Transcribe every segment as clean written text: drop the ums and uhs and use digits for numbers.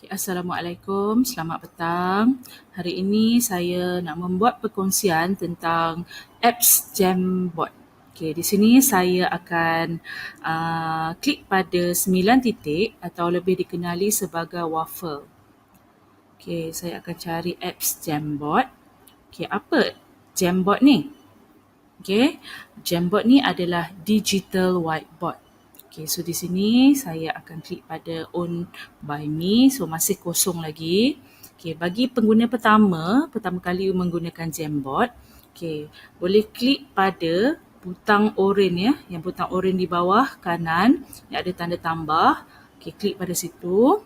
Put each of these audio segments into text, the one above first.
Assalamualaikum, selamat petang. Hari ini saya nak membuat perkongsian tentang apps Jamboard. Okey, di sini saya akan klik pada 9 titik atau lebih dikenali sebagai waffle. Okey, saya akan cari apps Jamboard. Okey, apa Jamboard ni? Okey, Jamboard ni adalah digital whiteboard. Okay, so di sini saya akan klik pada Own by Me. So masih kosong lagi. Okay, bagi pengguna pertama kali menggunakan Jamboard, okay, boleh klik pada butang oranye ya, yang butang oranye di bawah kanan yang ada tanda tambah. Okay, klik pada situ.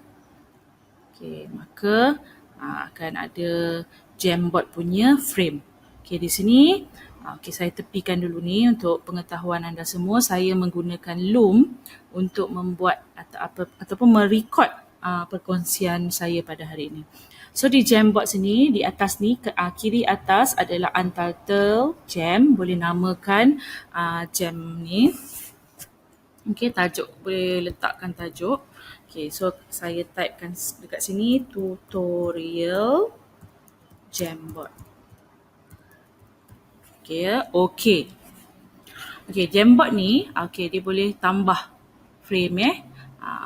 Okay, maka akan ada Jamboard punya frame. Okay, di sini okay, saya tepikan dulu ni untuk pengetahuan anda semua. Saya menggunakan Loom untuk membuat ataupun merekod perkongsian saya pada hari ini. So di Jamboard sini, di atas ni, kiri atas adalah Untitled Jam. Boleh namakan jam ni. Okay, tajuk, boleh letakkan tajuk. Okay, so saya typekan dekat sini tutorial Jamboard. Okay, okay. Okay, Jamboard ni, okay, dia boleh tambah frame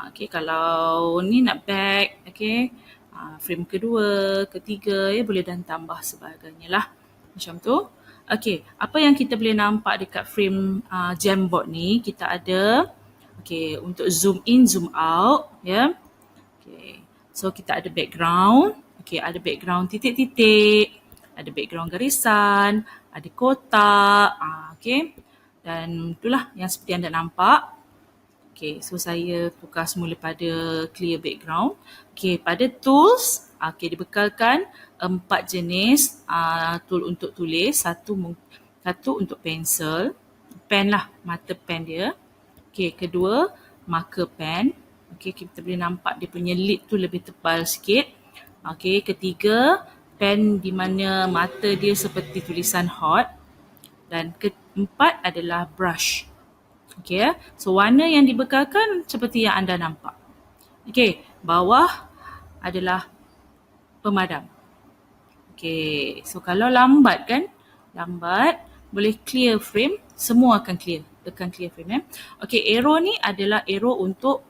Okay, kalau ni nak back, okay, frame kedua, ketiga, boleh dan tambah sebagainya lah. Macam tu. Okay, apa yang kita boleh nampak dekat frame Jamboard ni, kita ada, okay, untuk zoom in, zoom out, ya. Okay, so kita ada background, okay, ada background titik-titik, ada background garisan, ada kotak, okay. Dan itulah yang seperti anda nampak. Okay, so saya tukar semula pada clear background. Okay, pada tools, okay, dibekalkan 4 jenis tool untuk tulis. Satu untuk pensel, pen lah, mata pen dia. Okay, kedua, marker pen. Okay, kita boleh nampak dia punya lid tu lebih tebal sikit. Okay, ketiga, pen di mana mata dia seperti tulisan hot. Dan keempat adalah brush. Okay, so warna yang dibekalkan seperti yang anda nampak. Okay, bawah adalah pemadam. Okay, so kalau lambat kan, boleh clear frame, semua akan clear. Tekan clear frame. Okay, arrow ni adalah arrow untuk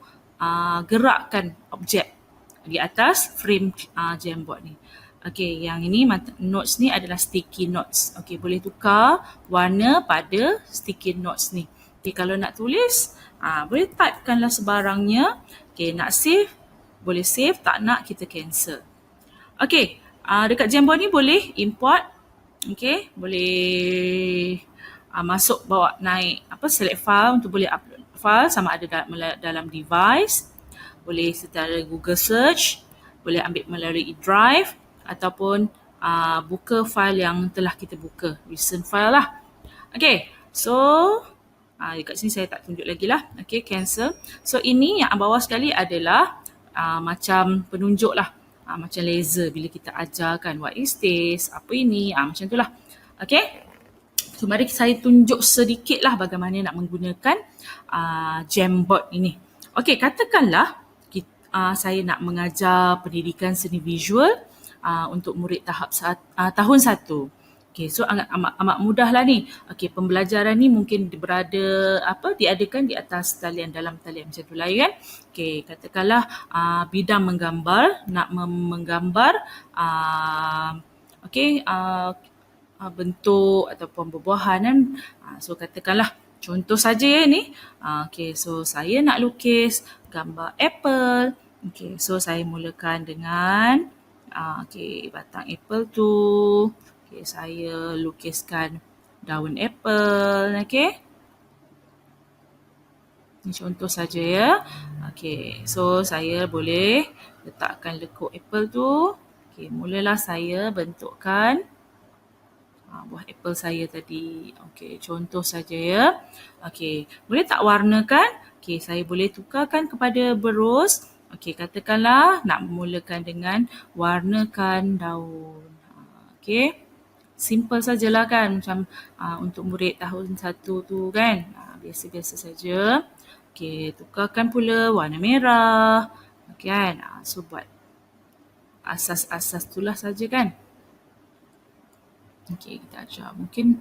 gerakkan objek di atas frame Jamboard ni. Okay, yang ini notes ni adalah sticky notes. Okay, boleh tukar warna pada sticky notes ni. Okay, kalau nak tulis, boleh typekanlah sebarangnya. Okay, nak save, boleh save. Tak nak, kita cancel. Okay, dekat Jamboard ni boleh import. Okay, boleh masuk, bawa naik, select file untuk boleh upload file sama ada dalam device. Boleh secara Google Search, boleh ambil melalui drive ataupun buka file yang telah kita buka, recent file lah. Okay, so dekat sini saya tak tunjuk lagi lah. Okay, cancel. So ini yang bawah sekali adalah macam penunjuk lah, macam laser bila kita ajarkan what is this, apa ini, macam tu lah. Okay, so mari saya tunjuk sedikit lah bagaimana nak menggunakan Jamboard ini. Okay, katakanlah saya nak mengajar pendidikan seni visual untuk murid tahun 1. Okay, so amat mudah lah ni. Okay, pembelajaran ni mungkin diadakan di atas talian, dalam talian macam tu lah kan. Okay, katakanlah bidang menggambar, nak menggambar bentuk ataupun buah-buahan. So katakanlah contoh saja ni. Okay, so saya nak lukis gambar apple. Okay, so saya mulakan dengan batang apple tu. Okay, saya lukiskan daun apple. Okay, ini contoh saja ya. Okay, so saya boleh letakkan lekuk apple tu. Okay, mulalah saya bentukkan buah apple saya tadi. Okay, contoh saja ya. Okay, boleh tak warnakan? Okay, saya boleh tukarkan kepada berus. Okay, katakanlah nak memulakan dengan warnakan daun. Okay, simple sajalah kan, macam untuk murid tahun 1 tu kan. Biasa-biasa saja. Okay, tukarkan pula warna merah. Okay kan, so buat asas-asas itulah saja kan. Okey, kita ajar. Mungkin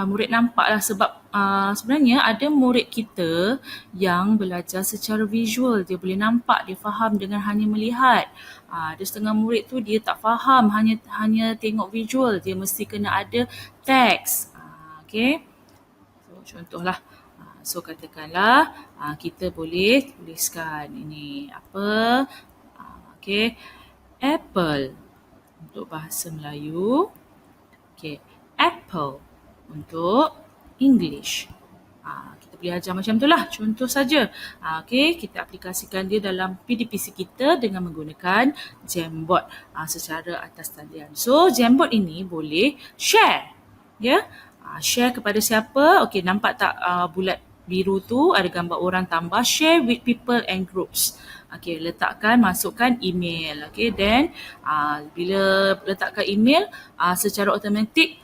murid nampaklah sebab sebenarnya ada murid kita yang belajar secara visual. Dia boleh nampak, dia faham dengan hanya melihat. Ada setengah murid tu dia tak faham, hanya tengok visual. Dia mesti kena ada teks. Okey. So, contohlah. So, katakanlah kita boleh tuliskan ini apa. Okey. Apple untuk bahasa Melayu. Okay, apple untuk English. Kita boleh ajar macam itulah, contoh saja. Okay, kita aplikasikan dia dalam PDPC kita dengan menggunakan Jamboard secara atas talian. So, Jamboard ini boleh share. Ya, share kepada siapa? Okay, nampak tak bulat biru tu ada gambar orang tambah share with people and groups. Okay, masukkan email. Okay, then bila letakkan email, secara automatik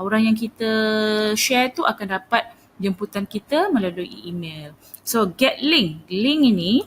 orang yang kita share tu akan dapat jemputan kita melalui email. So, get link. Link ini,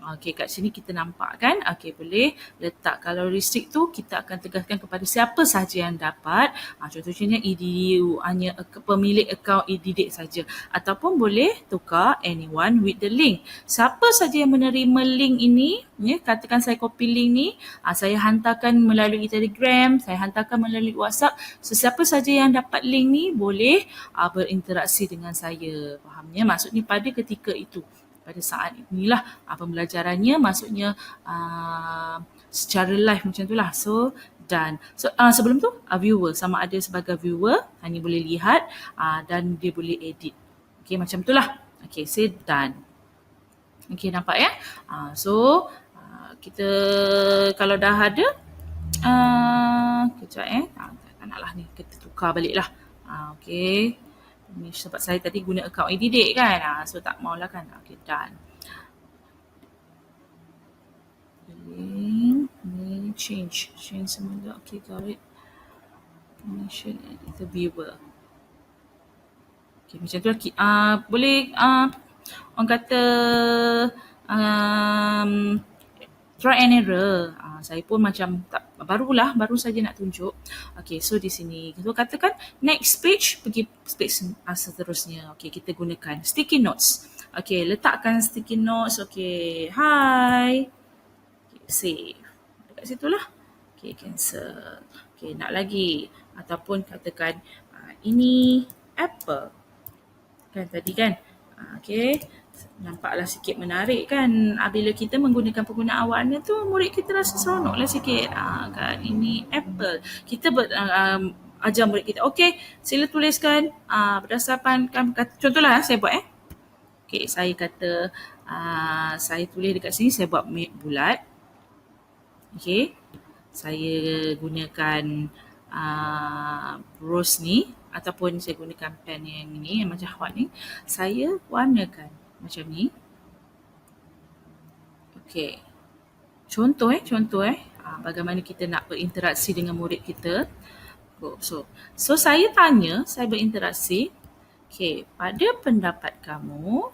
okey, kat sini kita nampak kan? Okey, boleh letak. Kalau restrict tu, kita akan tegaskan kepada siapa sahaja yang dapat. Contohnya EDU, hanya pemilik akaun EDD saja. Ataupun boleh tukar anyone with the link. Siapa saja yang menerima link ini, ya, katakan saya copy link ni, saya hantarkan melalui Telegram, saya hantarkan melalui WhatsApp. Sesiapa saja yang dapat link ni boleh berinteraksi dengan saya. Fahamnya? Maksudnya pada ketika itu. Pada saat inilah pembelajarannya, maksudnya secara live macam itulah. So, done. So, sebelum tu, viewer. Sama ada sebagai viewer, hanya boleh lihat dan dia boleh edit. Okay, macam itulah. Okay, say done. Okay, nampak ya? So, kita kalau dah ada, kejap tak naklah ni, kita tukar balik lah. Okay. Ni sebab saya tadi guna akaun EDD kan. So tak maulah kan. Okay, done. Ni change semula. Okay, got it. Mention the viewer. Okay, macam tu lah. Boleh orang kata try and error. Saya pun macam baru saja nak tunjuk. Okay, so di sini. So katakan next page, pergi page seterusnya. Okay, kita gunakan sticky notes. Okay, letakkan sticky notes. Okay, hi. Okay, save. Dekat situ lah. Okay, cancel. Okay, nak lagi. Ataupun katakan ini apple. Kan tadi kan. Okay. Nampaklah sikit menarik kan. Bila kita menggunakan penggunaan warna tu, murid kita rasa seronoklah sikit. Kan ini apple. Kita ajar murid kita. Okey, sila tuliskan berdasarkan contohlah saya buat Okey, saya kata saya tulis dekat sini, saya buat bulat. Okey. Saya gunakan rose ni ataupun saya gunakan pen yang ini, yang macam hot ni. Saya warnakan macam ni. Okey. Contoh bagaimana kita nak berinteraksi dengan murid kita. So saya tanya, saya berinteraksi. Okey, pada pendapat kamu,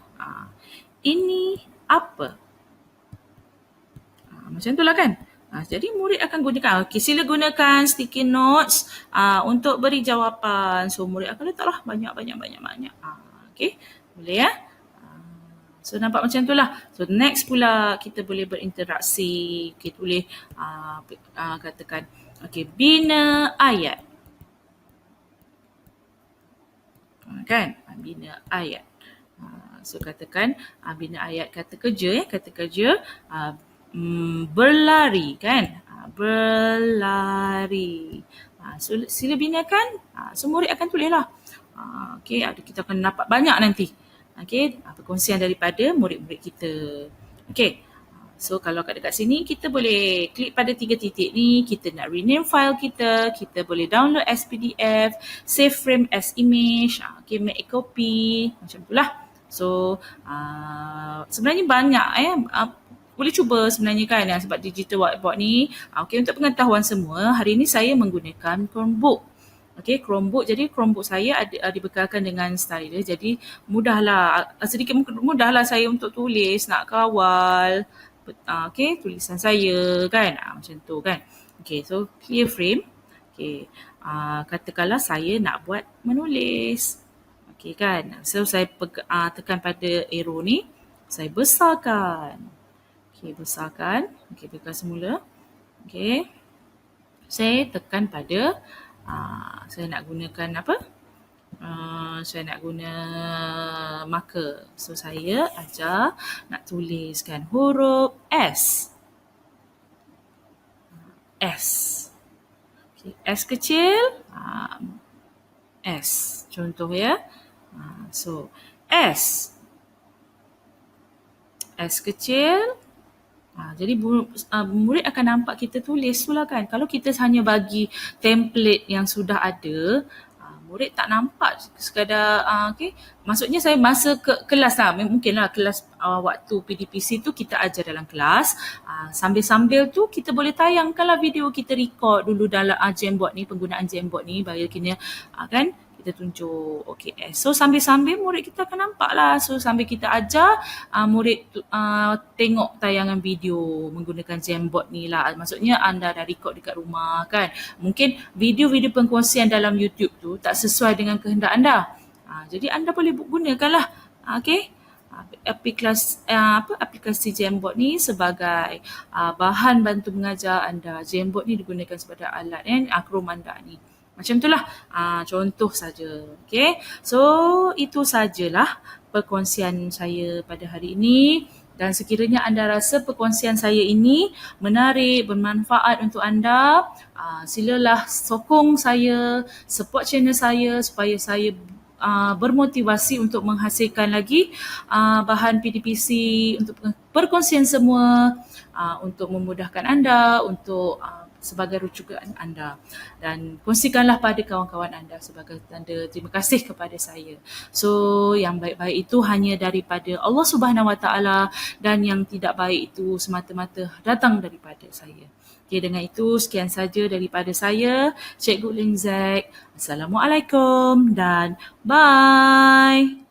ini apa? Macam itulah kan. Jadi murid akan gunakan. Okey, sila gunakan sticky notes untuk beri jawapan. So murid akan letaklah banyak. Okey, boleh ya? So nampak macam itulah. So next pula kita boleh berinteraksi. Kita boleh katakan bina ayat. Kan? Bina ayat. So katakan bina ayat kata kerja berlari kan. Berlari. So sila binakan. So murid akan tulislah. Okey, kita akan dapat banyak nanti. Okey, perkongsian daripada murid-murid kita. Okey. So kalau kat dekat sini kita boleh klik pada 3 titik ni, kita nak rename file kita boleh download as PDF, save frame as image, make a copy, macam itulah. So sebenarnya banyak boleh cuba sebenarnya kan sebab digital whiteboard ni. Okey, untuk pengetahuan semua, hari ini saya menggunakan Chromebook. Okey, Chromebook. Jadi Chromebook saya dibekalkan dengan stylus. Jadi sedikit mudahlah saya untuk tulis, nak kawal okey, tulisan saya kan. Macam tu kan. Okey, so clear frame. Okey, katakanlah saya nak buat menulis. Okey kan. So saya tekan pada arrow ni, saya besarkan. Okey, besarkan. Okey, tekan semula. Okey. Saya tekan pada saya nak gunakan apa? Saya nak guna marker. So saya ajar nak tuliskan huruf S. S. Okay. S kecil. S. Contoh ya. So S. S kecil. Jadi murid akan nampak kita tulis tu lah kan. Kalau kita hanya bagi template yang sudah ada, murid tak nampak sekadar, okay. Maksudnya saya masa ke kelas lah, mungkinlah kelas waktu PDPC tu kita ajar dalam kelas, sambil-sambil tu kita boleh tayangkanlah video kita record dulu dalam Jamboard ni, penggunaan Jamboard ni bagi kena kan kita tunjuk. Okay. So sambil-sambil murid kita akan nampak lah. So sambil kita ajar, murid tengok tayangan video menggunakan Jamboard ni lah. Maksudnya anda dah record dekat rumah kan. Mungkin video-video pengkongsian dalam YouTube tu tak sesuai dengan kehendak anda. Jadi anda boleh gunakanlah. Okay. Aplikasi Jamboard ni sebagai bahan bantu mengajar anda. Jamboard ni digunakan sebagai alat akrom anda ni. Macam itulah contoh saja. Okay. So itu sajalah perkongsian saya pada hari ini. Dan sekiranya anda rasa perkongsian saya ini menarik, bermanfaat untuk anda, silalah sokong saya, support channel saya supaya saya bermotivasi untuk menghasilkan lagi bahan PDPC untuk perkongsian semua, untuk memudahkan anda, untuk sebagai rujukan anda, dan kongsikanlah pada kawan-kawan anda sebagai tanda terima kasih kepada saya. So yang baik-baik itu hanya daripada Allah Subhanahu Wa Taala, dan yang tidak baik itu semata-mata datang daripada saya. Okay, dengan itu sekian saja daripada saya, Cikgu Ling Zack. Assalamualaikum dan bye.